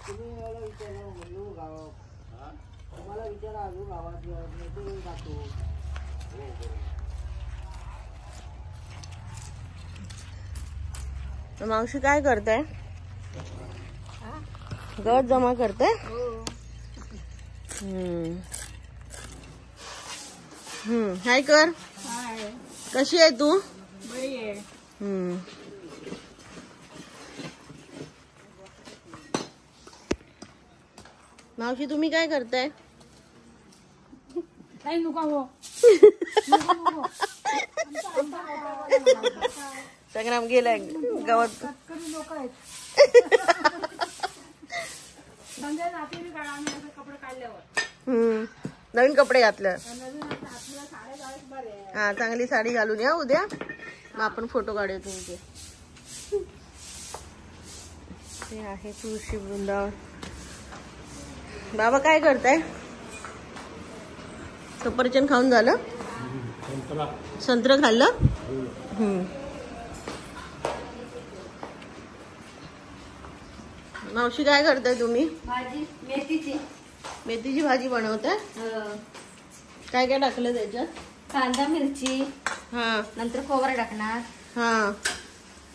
तुम्ही मला विचारा म्हणलो गावात तुम्हाला विचारा आलो गावात ते जातो. मावशी काय करताय? गवत जमा करते. हाय कर. कशी आहे तू? बरी आहे. मावशी तुम्ही काय करताय? काही नुका हो. संग्राम गेलाय गावात. लोक आहेत. संजय नातेवाईक काढा आम्ही असे कपडे काढल्यावर. नवीन कपडे घातले. नवीन आपल्याला साड्या घालायला बरे आहे. हा चांगली साडी घालून या उद्या. मग आपण फोटो काढूया तुमचे. हे आहे तुळशी वृंदावन. बाबा काय करताय? सफरचंद खाऊन झालं? संत्र खाल्लं? मावशी काय करताय तुम्ही? भाजी मेथीची. मेथीची भाजी बनवताय? काय काय टाकलं त्याच्यात? कांदा मिरची. हा नंतर खोबरं टाकणार. हा.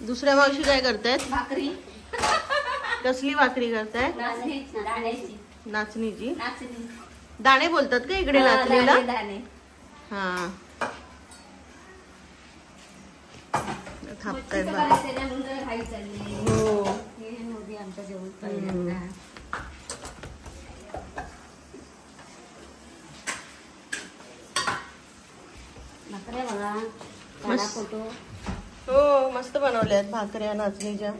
दुसऱ्या मावशी काय करतायत? भाकरी. कसली भाकरी करताय? दाण्याची. नाचणीची. नाचणी. दाणे बोलतात का इकडे नाचणीला? दाणे. हा. थापतायत हो. आमच्या जेवण पहिल्यांदा. भाकऱ्या बघा. काढा फोटो. हो मस्त बनवल्या आहेत भाकऱ्या नाचणीच्या.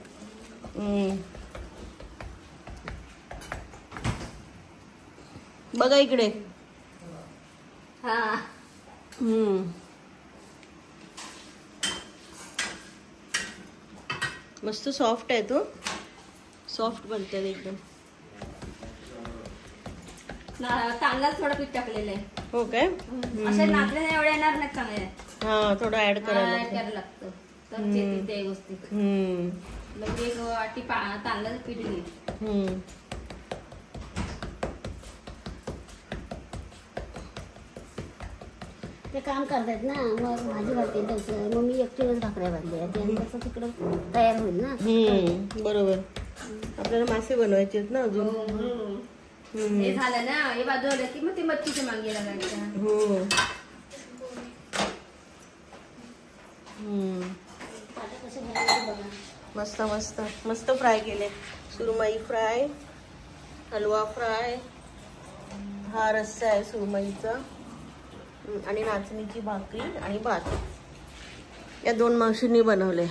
बघा इकडे. हा. मस्त सॉफ्ट आहे तो. सॉफ्ट बनतात एकदम. तांदळात थोडं पीठ टाकलेलं आहे. हो काय? असे नाचले एवढे येणार नाही चांगले. हा थोडं ऍड करायला लागतं तर ते गोष्टी. लगे एक वाटी तांदळाचं पीठ घे. ते काम करतात ना मग भाजी घालते तसं. मग मी एकटीच भाकऱ्या बांधल्या तसं तिकडं तयार होईल ना. बरोबर. आपल्याला मासे बनवायचे आहेत ना अजून. हे झालं ना हे बाजूला की मग ते मच्छीच्या मागे लागायचं. हो. मस्त मस्त मस्त फ्राय केले. सुरमई फ्राय, हलवा फ्राय, हा रस्सा आहे सुरमईचा आणि नाचणीची भाकरी आणि भात. या दोन मावशींनी बनवले.